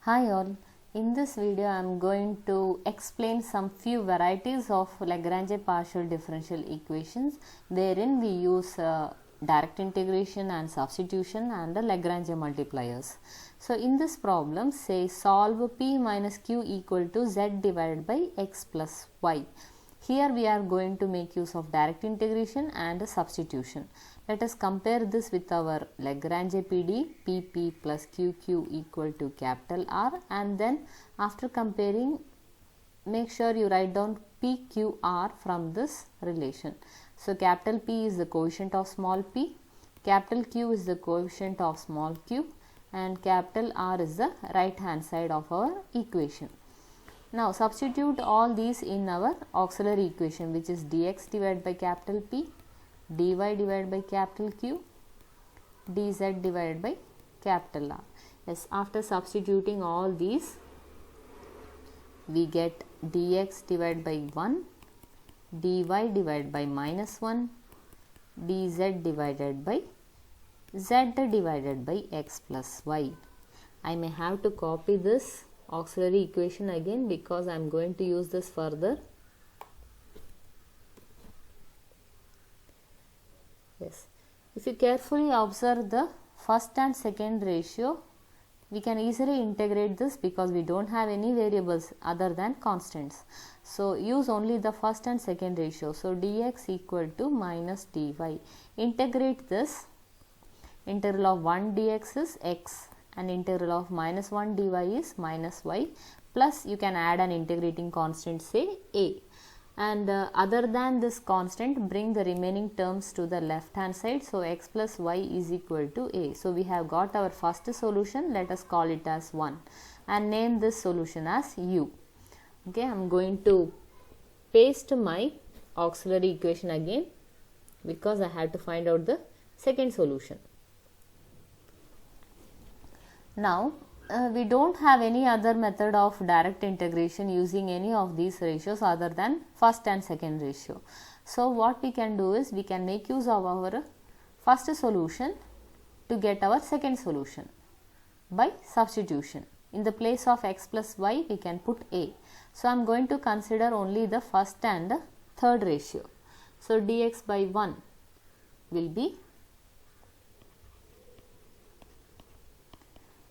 Hi all, in this video I am going to explain some few varieties of Lagrange partial differential equations wherein we use direct integration and substitution and the Lagrange multipliers. So in this problem say solve p minus q equal to z divided by x plus y. Here we are going to make use of direct integration and substitution. Let us compare this with our Lagrange PD, PP plus QQ equal to capital R, and then after comparing make sure you write down PQR from this relation. So capital P is the coefficient of small p, capital Q is the coefficient of small q, and capital R is the right hand side of our equation. Now substitute all these in our auxiliary equation, which is dx divided by capital P, dy divided by capital Q, dz divided by capital R. Yes, after substituting all these, we get dx divided by 1, dy divided by minus 1, dz divided by z divided by x plus y. I may have to copy this auxiliary equation again because I am going to use this further. Yes, if you carefully observe the first and second ratio, we can easily integrate this because we don't have any variables other than constants. So use only the first and second ratio. So dx equal to minus dy. Integrate this. Integral of 1 dx is x and integral of minus 1 dy is minus y, plus you can add an integrating constant, say a. And other than this constant, bring the remaining terms to the left hand side. So x plus y is equal to a. So we have got our first solution. Let us call it as 1 and name this solution as u. Okay, I am going to paste my auxiliary equation again because I have to find out the second solution. Now we don't have any other method of direct integration using any of these ratios other than first and second ratio. So what we can do is we can make use of our first solution to get our second solution by substitution. In the place of x plus y we can put a. So I am going to consider only the first and third ratio. So dx by 1 will be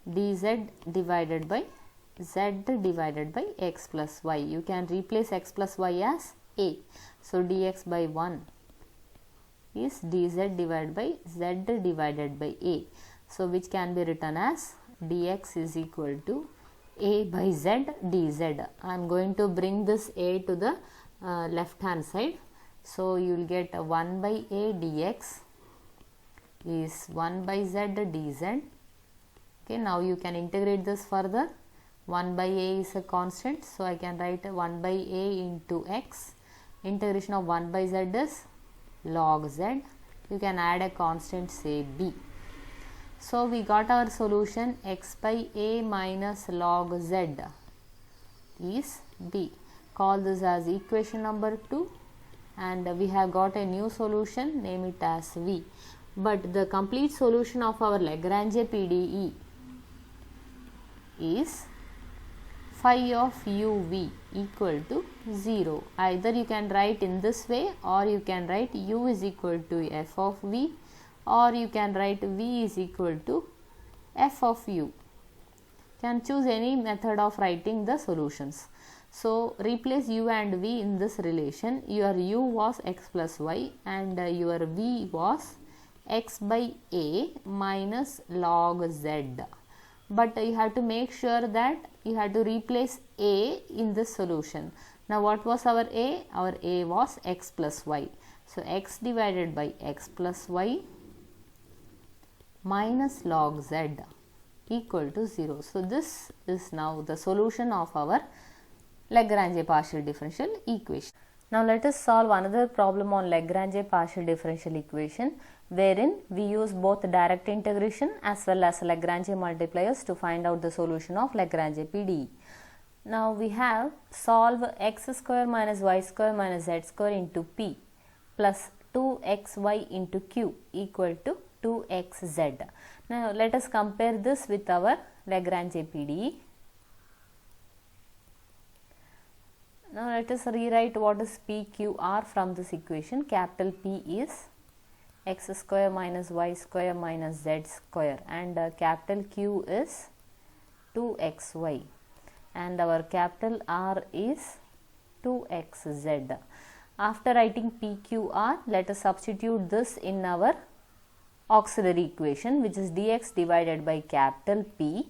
dz divided by z divided by x plus y. You can replace x plus y as a. So dx by 1 is dz divided by z divided by a. So which can be written as dx is equal to a by z dz. I am going to bring this a to the left hand side. So you will get 1 by a dx is 1 by z dz. Okay, now you can integrate this further. 1 by a is a constant, so I can write 1 by a into x. Integration of 1 by z is log z. You can add a constant, say b. So we got our solution x by a minus log z is b. Call this as equation number 2 and we have got a new solution, name it as v. But the complete solution of our Lagrange PDE is phi of uv equal to 0. Either you can write in this way or you can write u is equal to f of v, or you can write v is equal to f of u. You can choose any method of writing the solutions. So replace u and v in this relation. Your u was x plus y and your v was x by a minus log z. But you have to make sure that you have to replace a in this solution. Now what was our a? Our a was x plus y. So x divided by x plus y minus log z equal to 0. So this is now the solution of our Lagrange partial differential equation. Now let us solve another problem on Lagrange partial differential equation wherein we use both direct integration as well as Lagrange multipliers to find out the solution of Lagrange PDE. Now we have solve x square minus y square minus z square into p plus 2xy into q equal to 2xz. Now let us compare this with our Lagrange PDE. Now let us rewrite what is PQR from this equation. Capital P is x square minus y square minus z square, and capital Q is 2xy, and our capital R is 2xz. After writing PQR, let us substitute this in our auxiliary equation, which is dx divided by capital P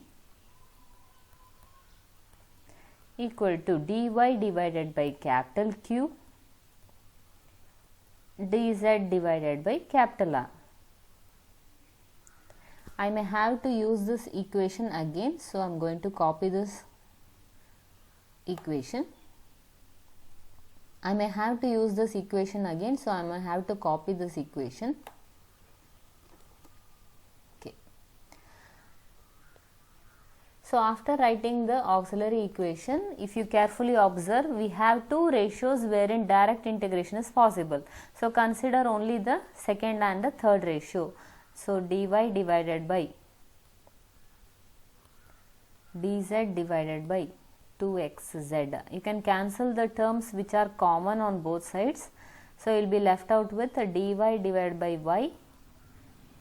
equal to dy divided by capital Q dz divided by capital R. I may have to use this equation again, so I am going to copy this equation. I may have to use this equation again, so I may have to copy this equation. Okay. So after writing the auxiliary equation, if you carefully observe, we have two ratios wherein direct integration is possible. So consider only the second and the third ratio. So dy divided by dz divided by 2xz. You can cancel the terms which are common on both sides. So you will be left out with dy divided by y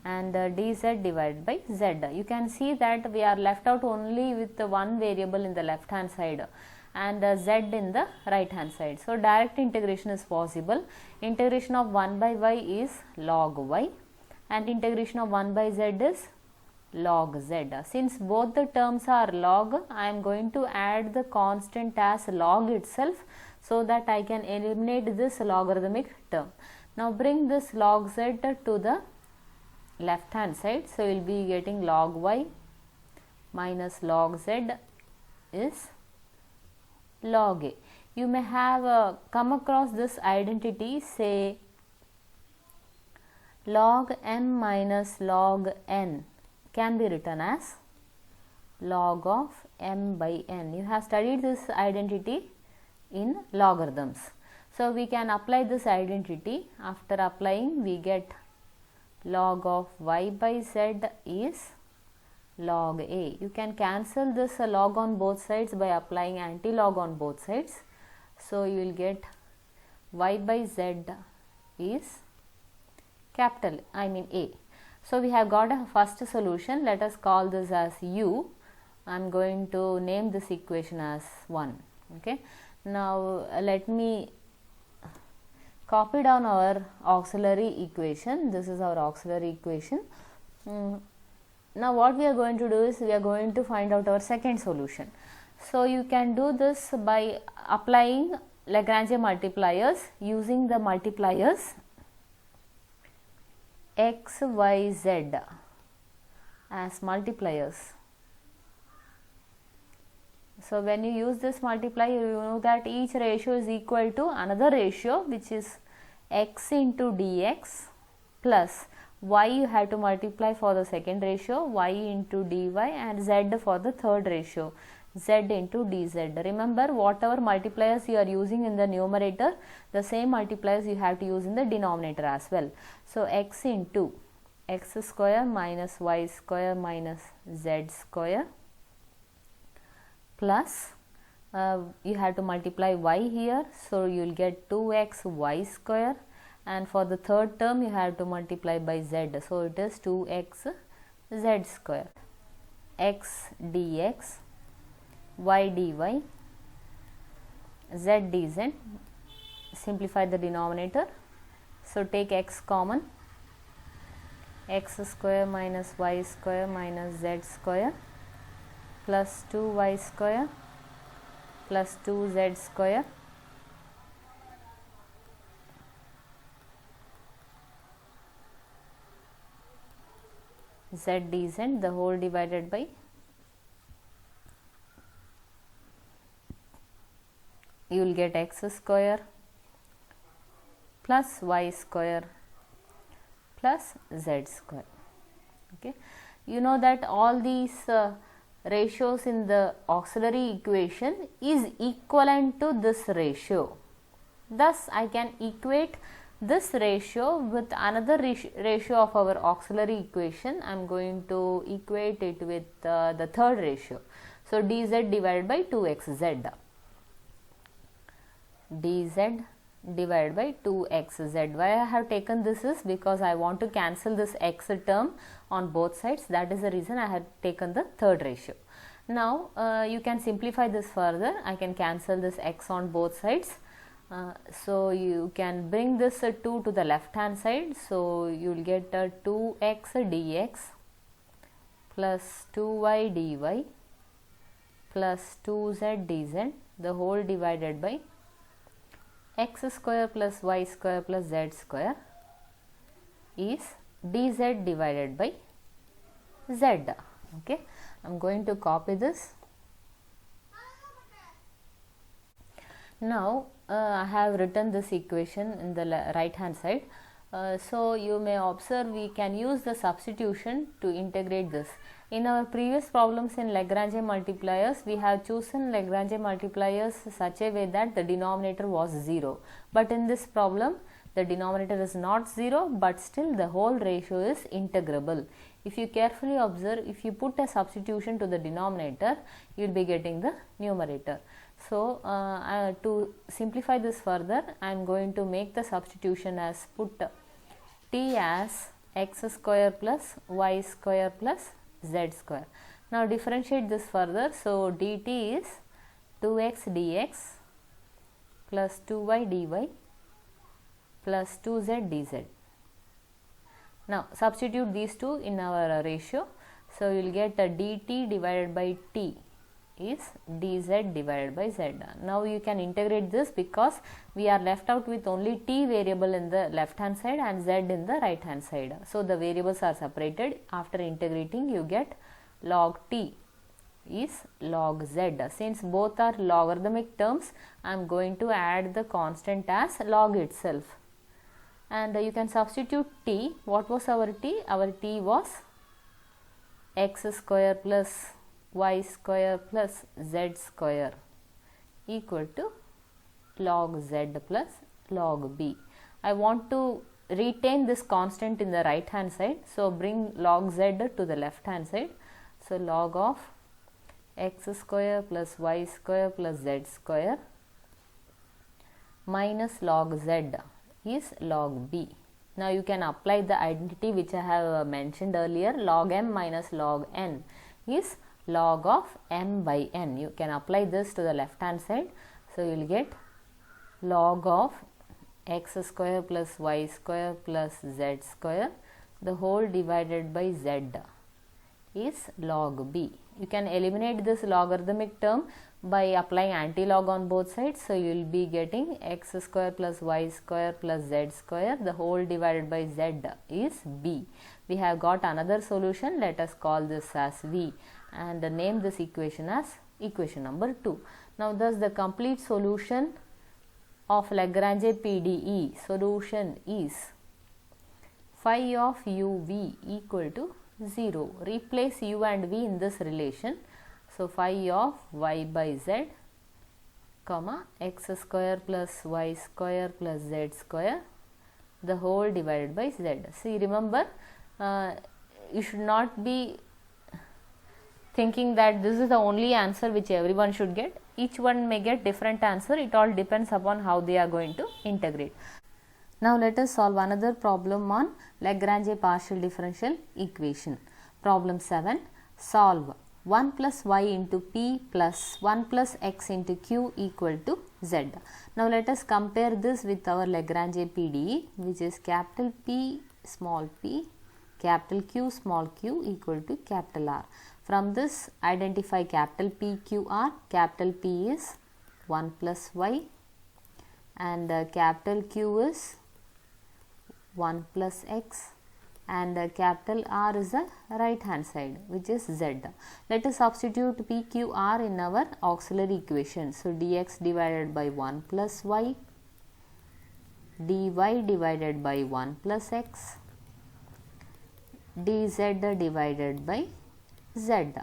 and dz divided by z. You can see that we are left out only with the one variable in the left hand side and z in the right hand side. So direct integration is possible. Integration of 1 by y is log y and integration of 1 by z is log z. Since both the terms are log, I am going to add the constant as log itself, so that I can eliminate this logarithmic term. Now bring this log z to the left hand side. So you will be getting log y minus log z is log a. You may have come across this identity, say log m minus log n can be written as log of m by n. You have studied this identity in logarithms. So we can apply this identity. After applying, we get log of y by z is log a. You can cancel this log on both sides by applying anti-log on both sides. So you will get y by z is capital A. So we have got a first solution. Let us call this as u. I am going to name this equation as 1. Okay. Now let me copy down our auxiliary equation. This is our auxiliary equation. Now what we are going to do is we are going to find out our second solution. So you can do this by applying Lagrange multipliers, using the multipliers x, y, z as multipliers. So when you use this multiplier, you know that each ratio is equal to another ratio, which is x into dx plus y you have to multiply for the second ratio, y into dy, and z for the third ratio, z into dz. Remember, whatever multipliers you are using in the numerator, the same multipliers you have to use in the denominator as well. So x into x square minus y square minus z square plus you have to multiply y here, so you will get 2x y square, and for the third term you have to multiply by z, so it is 2x z square. X dx, y dy, z dz. Simplify the denominator. So take x common, x square minus y square minus z square plus 2y square plus 2z square z dz, the whole divided by you will get x square plus y square plus z square. Okay. You know that all these ratios in the auxiliary equation is equivalent to this ratio. Thus, I can equate this ratio with another ratio of our auxiliary equation. I am going to equate it with the third ratio. So, dz divided by 2xz. dz divided by 2xz. Why I have taken this is because I want to cancel this x term on both sides. That is the reason I have taken the third ratio. Now you can simplify this further. I can cancel this x on both sides. So you can bring this 2 to the left hand side. So you will get 2x dx plus 2y dy plus 2z dz, the whole divided by x square plus y square plus z square is dz divided by z. Okay, I am going to copy this. Now I have written this equation in the right hand side. So you may observe we can use the substitution to integrate this. In our previous problems in Lagrange multipliers, we have chosen Lagrange multipliers such a way that the denominator was 0. But in this problem, the denominator is not 0, but still the whole ratio is integrable. If you carefully observe, if you put a substitution to the denominator, you will be getting the numerator. So to simplify this further, I am going to make the substitution as put t as x square plus y square plus z square. Now differentiate this further. So dt is 2x dx plus 2y dy plus 2z dz. Now substitute these two in our ratio. So you will get a dt divided by t is dz divided by z. Now you can integrate this because we are left out with only t variable in the left hand side and z in the right hand side. So the variables are separated. After integrating, you get log t is log z. Since both are logarithmic terms, I am going to add the constant as log itself. And you can substitute t. What was our t? Our t was x square plus y square plus z square equal to log z plus log b. I want to retain this constant in the right hand side. So bring log z to the left hand side. So log of x square plus y square plus z square minus log z is log b. Now you can apply the identity which I have mentioned earlier. Log m minus log n is log of m by n. You can apply this to the left hand side. So you will get log of x square plus y square plus z square, the whole divided by z is log b. You can eliminate this logarithmic term by applying anti-log on both sides. So you will be getting x square plus y square plus z square, the whole divided by z is b. We have got another solution. Let us call this as v and name this equation as equation number 2. Now thus the complete solution of Lagrange PDE solution is phi of u v equal to 0. Replace u and v in this relation. So phi of y by z comma x square plus y square plus z square, the whole divided by z. See, remember, you should not be thinking that this is the only answer which everyone should get. Each one may get different answer. It all depends upon how they are going to integrate. Now let us solve another problem on Lagrange partial differential equation. Problem 7. Solve 1 plus y into p plus 1 plus x into q equal to z. Now let us compare this with our Lagrange PDE, which is capital P small p, capital Q small q equal to capital R. From this, identify capital P, Q, R. Capital P is 1 plus y and capital Q is 1 plus x and capital R is the right hand side, which is z. Let us substitute P, Q, R in our auxiliary equation. So dx divided by 1 plus y, dy divided by 1 plus x, dz divided by z.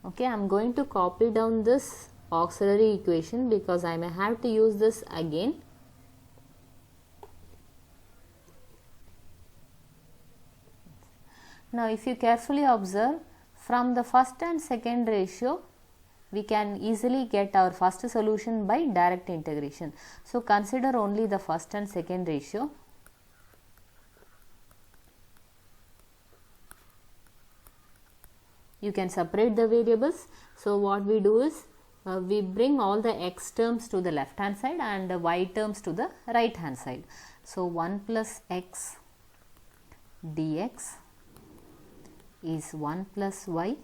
Okay, I am going to copy down this auxiliary equation because I may have to use this again. Now if you carefully observe, from the first and second ratio we can easily get our first solution by direct integration. So consider only the first and second ratio. You can separate the variables. So what we do is we bring all the x terms to the left hand side and the y terms to the right hand side. So 1 plus x dx is 1 plus y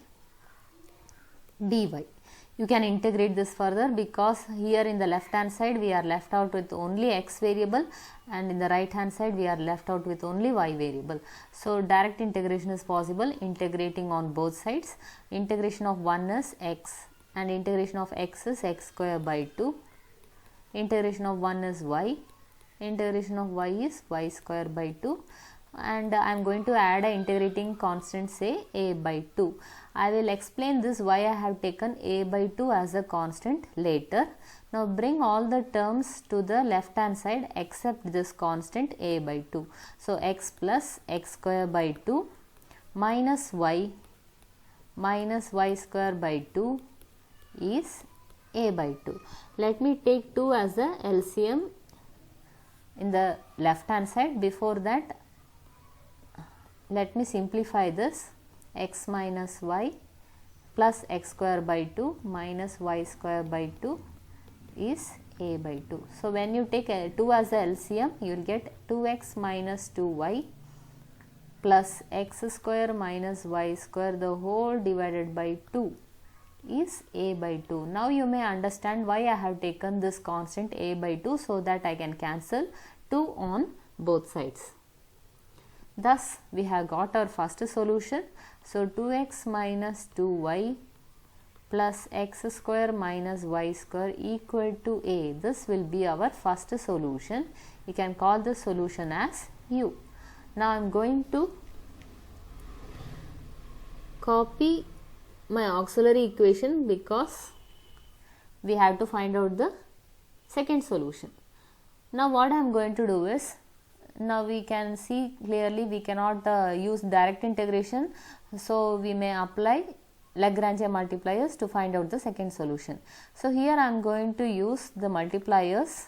dy. You can integrate this further because here in the left hand side we are left out with only x variable and in the right hand side we are left out with only y variable. So direct integration is possible, integrating on both sides. Integration of 1 is x and integration of x is x square by 2. Integration of 1 is y. Integration of y is y square by 2. And I am going to add a integrating constant, say a by 2. I will explain this why I have taken a by 2 as a constant later. Now bring all the terms to the left hand side except this constant a by 2. So x plus x square by 2 minus y square by 2 is a by 2. Let me take 2 as a LCM in the left hand side. Before that, let me simplify this. X minus y plus x square by 2 minus y square by 2 is a by 2. So when you take 2 as a LCM, you will get 2x minus 2y plus x square minus y square the whole divided by 2 is a by 2. Now you may understand why I have taken this constant a by 2, so that I can cancel 2 on both sides. Thus we have got our first solution. So 2x minus 2y plus x square minus y square equal to a. This will be our first solution. You can call the solution as u. Now I am going to copy my auxiliary equation because we have to find out the second solution. Now what I am going to do is, now we can see clearly we cannot use direct integration, so we may apply Lagrange multipliers to find out the second solution. So here I am going to use the multipliers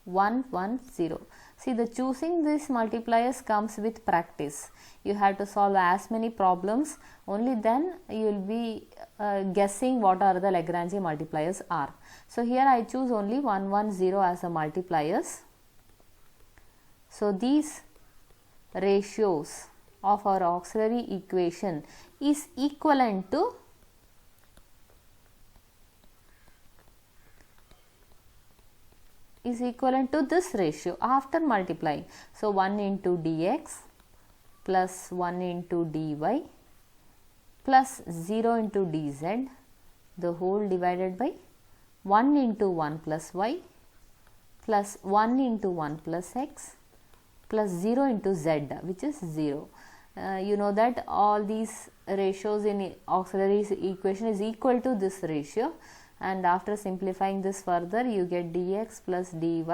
1, 1, 0. See, the choosing these multipliers comes with practice. You have to solve as many problems, only then you will be guessing what are the Lagrange multipliers are. So here I choose only 1, 1, 0 as the multipliers. So these ratios of our auxiliary equation is equivalent to this ratio after multiplying. So 1 into dx plus 1 into dy plus 0 into dz the whole divided by 1 into 1 plus y plus 1 into 1 plus x plus 0 into z, which is 0. You know that all these ratios in auxiliary equation is equal to this ratio, and after simplifying this further you get dx plus dy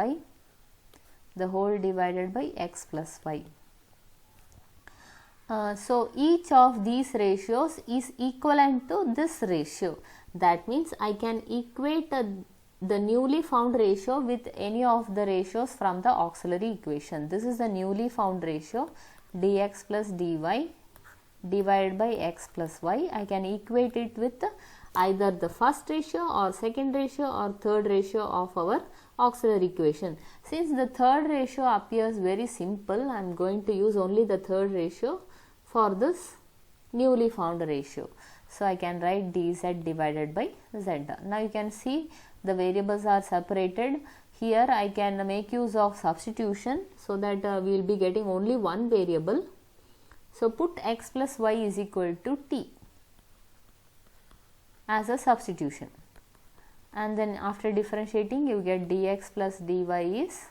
the whole divided by x plus y. So each of these ratios is equivalent to this ratio. That means I can equate the newly found ratio with any of the ratios from the auxiliary equation. This is the newly found ratio, dx plus dy divided by x plus y. I can equate it with either the first ratio or second ratio or third ratio of our auxiliary equation. Since the third ratio appears very simple, I am going to use only the third ratio for this newly found ratio. So I can write dz divided by z. Now you can see the variables are separated. Here I can make use of substitution so that we will be getting only one variable. So put x plus y is equal to t as a substitution, and then after differentiating you get dx plus dy is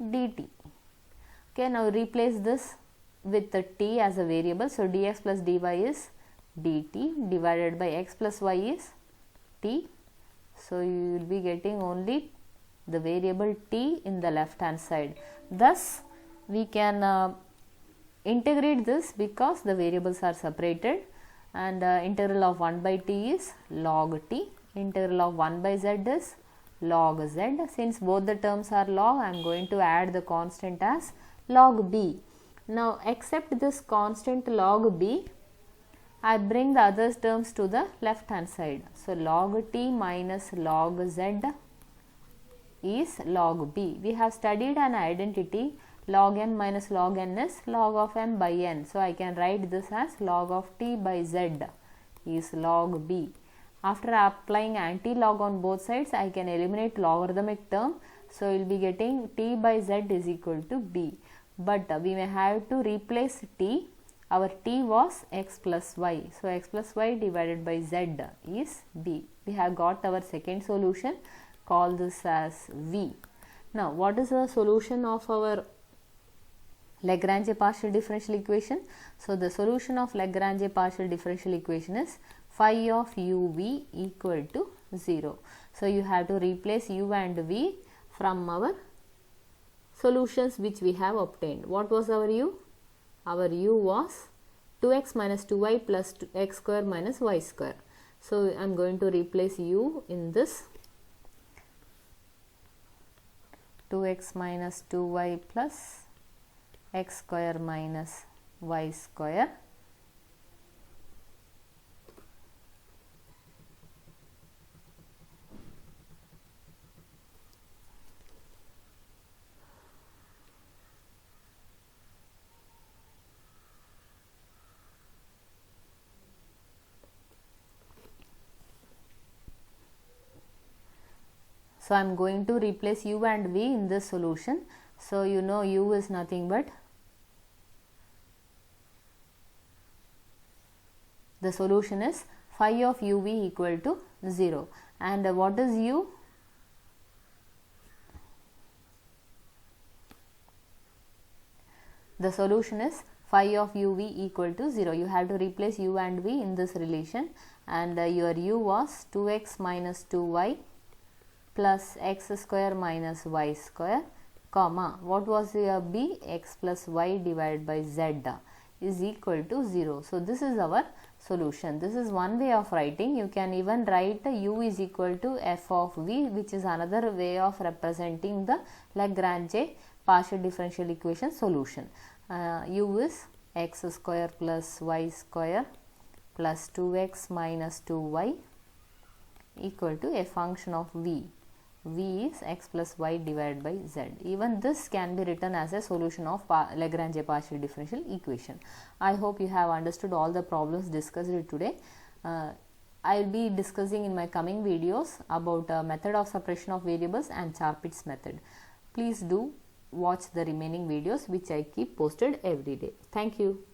dt. Okay, now replace this with the t as a variable. So dx plus dy is dt divided by x plus y is t. So you will be getting only the variable t in the left hand side. Thus we can integrate this because the variables are separated, and integral of 1 by t is log t Integral of 1 by z is log z. Since both the terms are log, I am going to add the constant as log b. Now accept this constant log b. I bring the other terms to the left hand side. So log t minus log z is log b. We have studied an identity, log m minus log n is log of m by n. So I can write this as log of t by z is log b. After applying anti-log on both sides, I can eliminate logarithmic term. So we will be getting t by z is equal to b. But we may have to replace t. Our t was x plus y. So x plus y divided by z is b. We have got our second solution. Call this as v. Now what is the solution of our Lagrange partial differential equation? So the solution of Lagrange partial differential equation is phi of uv equal to 0. So you have to replace u and v from our solutions which we have obtained. What was our u? Our u was 2x minus 2y plus x square minus y square. So I am going to replace u in this 2x minus 2y plus x square minus y square. So I am going to replace u and v in this solution. So you know u is nothing but the solution is phi of uv equal to 0. And what is u? The solution is phi of uv equal to 0. You have to replace u and v in this relation, and your u was 2x minus 2y plus x square minus y square, comma, what was your b? X plus y divided by z is equal to 0. So this is our solution. This is one way of writing. You can even write u is equal to f of v, which is another way of representing the Lagrange partial differential equation solution. U is x square plus y square plus 2x minus 2y equal to a function of v. V is x plus y divided by z. Even this can be written as a solution of Lagrange partial differential equation. I hope you have understood all the problems discussed today. I will be discussing in my coming videos about method of separation of variables and Charpit's method. Please do watch the remaining videos which I keep posted every day. Thank you.